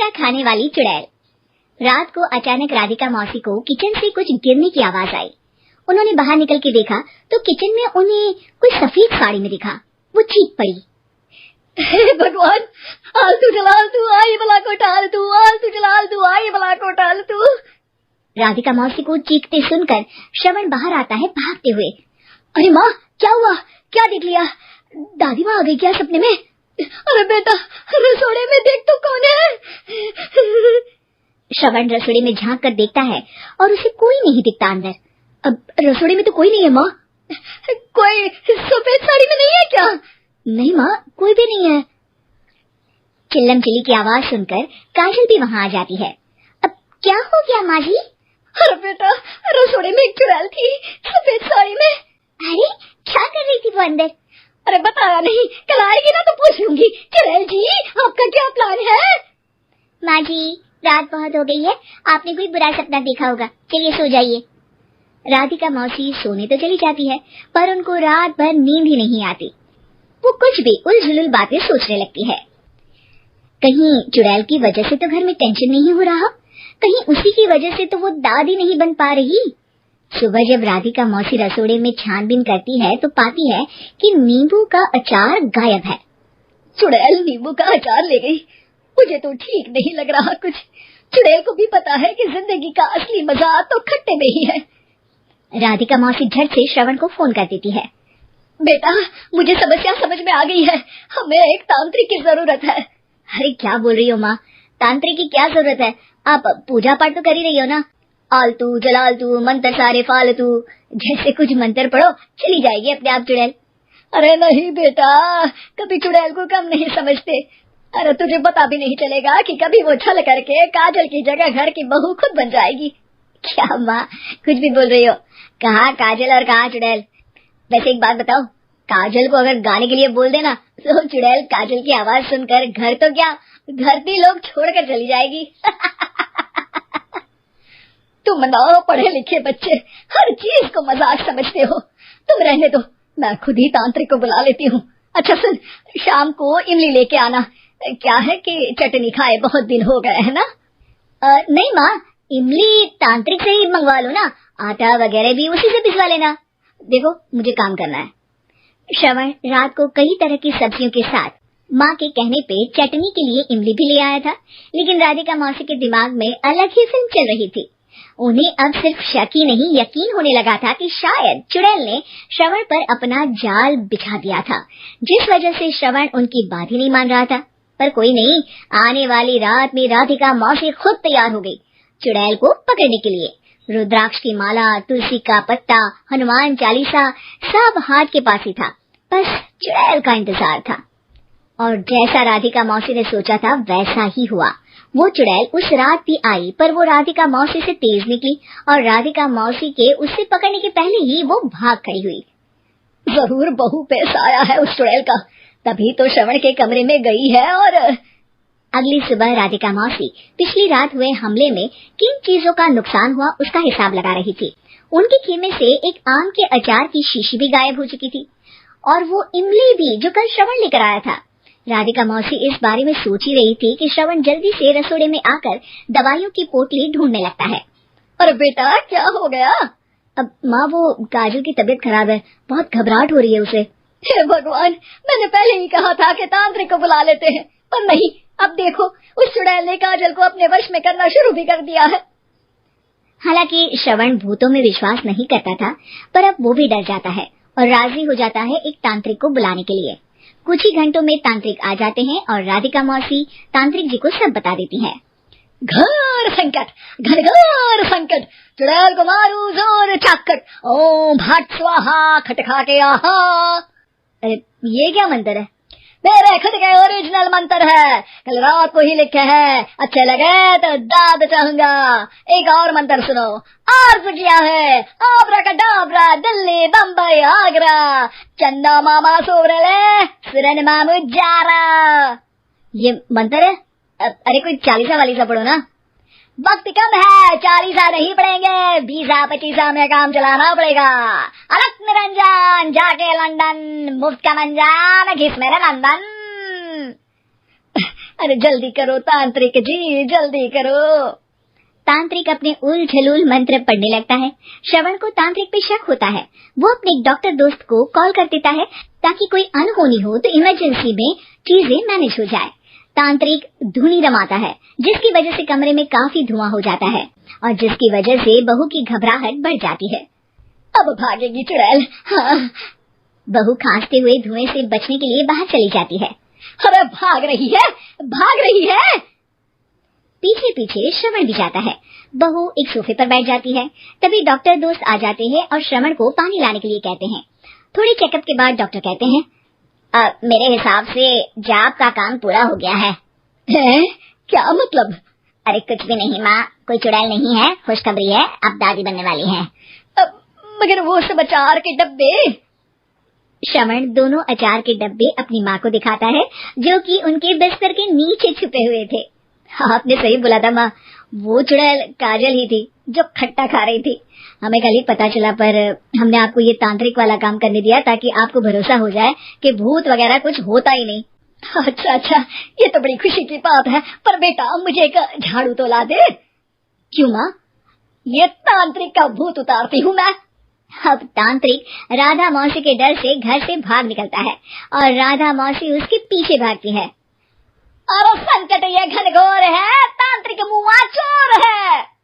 हमेशा खाने वाली चुड़ैल। रात को अचानक राधिका मौसी को किचन से कुछ गिरने की आवाज आई। उन्होंने बाहर निकल के देखा तो किचन में उन्हें कोई सफेद साड़ी में दिखा। वो चीख पड़ी, हे भगवान, आलतू जलालतू आई बला को टाल तू, आलतू जलालतू आई बला को टाल तू। राधिका मौसी को चीखते सुनकर श्रवण बाहर आता है भागते हुए। अरे माँ, क्या हुआ? क्या देख लिया? दादी माँ आ गई क्या सपने में? अरे बेटा, रसोड़े में देख तो कौन है? श्रवण रसोड़े में झांक कर देखता है और उसे कोई नहीं दिखता अंदर। अब रसोड़े में तो कोई नहीं है माँ। कोई सफेद साड़ी में नहीं है क्या? नहीं माँ, कोई भी नहीं है। चिल्लम चिल्ली की आवाज सुनकर काजल भी वहाँ आ जाती है। अब क्या हो गया माँ जी? अरे बेटा, रसोड़े में एक चुड़ैल थी सफेद साड़ी में। अरे क्या कर रही थी वो अंदर? अरे बताया नहीं, कल आएगी ना तो पूछ लूंगी। चुड़ैल जी, आपका क्या प्लान है? माँ जी, रात बहुत हो गई है, आपने कोई बुरा सपना देखा होगा, चलिए सो जाइए। राधिका मौसी सोने तो चली जाती है पर उनको रात भर नींद ही नहीं आती। वो कुछ भी उलझुल बातें सोचने लगती है। कहीं चुड़ैल की वजह से तो घर में टेंशन नहीं हो रहा, कहीं उसी की वजह से तो वो दादी नहीं बन पा रही। सुबह जब राधिका मौसी रसोड़े में छानबीन करती है तो पाती है कि नींबू का अचार गायब है। चुड़ैल नींबू का अचार ले गई, मुझे तो ठीक नहीं लग रहा कुछ। चुड़ैल को भी पता है कि जिंदगी का असली मजा तो खट्टे में ही है। राधिका मौसी झट से श्रवण को फोन कर देती है। बेटा, मुझे समस्या समझ में आ गई है, हमें एक तांत्रिक की जरूरत है। अरे क्या बोल रही हो माँ, तांत्रिक की क्या जरूरत है? आप पूजा पाठ तो कर ही रही हो ना। आलतू जलालतू मंत्र सारे फालतू जैसे कुछ मंत्र पढ़ो, चली जाएगी अपने आप चुड़ैल। अरे नहीं बेटा, कभी चुड़ैल को कम नहीं समझते। अरे तुझे पता भी नहीं चलेगा कि कभी वो छल करके काजल की जगह घर की बहू खुद बन जाएगी। क्या माँ, कुछ भी बोल रही हो? कहाँ काजल और कहाँ चुड़ैल? वैसे एक बात बताओ, काजल को अगर गाने के लिए बोल देना तो चुड़ैल काजल की आवाज सुनकर घर तो क्या धरती लोग छोड़कर चली जाएगी। तुम ना पढ़े लिखे बच्चे हर चीज को मजाक समझते हो। तुम रहने दो, मैं खुद ही तांत्रिक को बुला लेती हूँ। अच्छा सुन, शाम को इमली लेके आना। क्या है कि चटनी खाए बहुत दिन हो गए है ना? नहीं माँ, इमली तांत्रिक से ही मंगवा लो ना, आटा वगैरह भी उसी से पिसवा लेना। देखो मुझे काम करना है। श्रवण रात को कई तरह की सब्जियों के साथ माँ के कहने पे चटनी के लिए इमली भी ले आया था, लेकिन राधिका मौसी के दिमाग में अलग ही फिल्म चल रही थी। उन्हें अब सिर्फ शक ही नहीं यकीन होने लगा था कि शायद चुड़ैल ने श्रवण पर अपना जाल बिछा दिया था, जिस वजह से श्रवण उनकी बात ही नहीं मान रहा था। पर कोई नहीं, आने वाली रात में राधिका मौसी खुद तैयार हो गई चुड़ैल को पकड़ने के लिए। रुद्राक्ष की माला, तुलसी का पत्ता, हनुमान चालीसा सब हाथ के पास ही था, बस चुड़ैल का इंतजार था। और जैसा राधिका मौसी ने सोचा था वैसा ही हुआ। वो चुड़ैल उस रात भी आई, पर वो राधिका मौसी से तेज निकली और राधिका मौसी के उससे पकड़ने के पहले ही वो भाग खड़ी हुई। जरूर बहू पे साया है उस चुड़ैल का, तभी तो श्रवण के कमरे में गई है। और अगली सुबह राधिका मौसी पिछली रात हुए हमले में किन चीजों का नुकसान हुआ उसका हिसाब लगा रही थी। उनके खेमे से एक आम के अचार की शीशी भी गायब हो चुकी थी और वो इमली भी जो कल श्रवण लेकर आया था। राधिका मौसी इस बारे में सोच ही रही थी कि श्रवण जल्दी से रसोड़े में आकर दवाइयों की पोटली ढूंढने लगता है। अरे बेटा, क्या हो गया? अब माँ, वो काजल की तबीयत खराब है, बहुत घबराहट हो रही है उसे। हे भगवान, मैंने पहले ही कहा था कि तांत्रिक को बुला लेते हैं, पर नहीं, अब देखो उस चुड़ैल ने काजल को अपने वश में करना शुरू भी कर दिया है। हालांकि श्रवण भूतों में विश्वास नहीं करता था, पर अब वो भी डर जाता है और राजी हो जाता है एक तांत्रिक को बुलाने के लिए। कुछ ही घंटों में तांत्रिक आ जाते हैं और राधिका मौसी तांत्रिक जी को सब बता देती है। घोर संकट, घनघोर संकट, चुड़ैल को मारू जोर चाकट, ओम भट स्वाहा खटखाटे आहा। अरे ये क्या मंत्र है? मेरे खुद के ओरिजिनल मंत्र है, कल रात को ही लिखे हैं, अच्छे लगे तो दाद चाहूंगा। एक और मंत्र सुनो, अर्ज किया है, आब्राकडाब्रा, दिल्ली बम्बई आगरा, चंदा मामा सोवरले सुरन मामू जारा। ये मंत्र है? अरे कोई चालीसा वालीसा पढ़ो ना। वक्त कम है, 40 नहीं पड़ेंगे, 20-25 में काम चलाना पड़ेगा। अलग निरंजन जाके लंदन, मुफ्त का मंजान घिस मेरे नंदन। अरे जल्दी करो तांत्रिक जी, जल्दी करो। तांत्रिक अपने उल झलूल मंत्र पढ़ने लगता है। श्रवण को तांत्रिक पे शक होता है। वो अपने एक डॉक्टर दोस्त को कॉल कर देता है ताकि कोई अनहोनी हो तो इमरजेंसी में चीजें मैनेज हो जाए। तांत्रिक धुनी रमाता है, जिसकी वजह से कमरे में काफी धुआं हो जाता है और जिसकी वजह से बहू की घबराहट बढ़ जाती है। अब भागेगी चुड़ैल। हाँ। बहू खांसते हुए धुएं से बचने के लिए बाहर चली जाती है। अरे भाग रही है, भाग रही है। पीछे पीछे श्रवण भी जाता है। बहू एक सोफे पर बैठ जाती है। तभी डॉक्टर दोस्त आ जाते हैं और श्रवण को पानी लाने के लिए कहते हैं। थोड़े चेकअप के बाद डॉक्टर कहते हैं, मेरे हिसाब से जाप का काम पूरा हो गया है। क्या मतलब? अरे कुछ भी नहीं माँ, कोई चुड़ैल नहीं है, खुशखबरी है, अब दादी बनने वाली है। मगर वो सब अचार के डब्बे। श्रवण दोनों अचार के डब्बे अपनी माँ को दिखाता है, जो कि उनके बिस्तर के नीचे छुपे हुए थे। आपने सही बोला था माँ, वो चुड़ैल काजल ही थी जो खट्टा खा रही थी। हमें कल ही पता चला, पर हमने आपको ये तांत्रिक वाला काम करने दिया ताकि आपको भरोसा हो जाए कि भूत वगैरह कुछ होता ही नहीं। अच्छा अच्छा, ये तो बड़ी खुशी की बात है, पर बेटा मुझे एक झाड़ू तो ला दे। क्यों माँ? ये तांत्रिक का भूत उतारती हूँ मैं। अब तांत्रिक राधा मौसी के डर से घर से भाग निकलता है और राधा मौसी उसके पीछे भागती है। अरे संकट ये घनघोर है, तांत्रिक मुआ चोर है।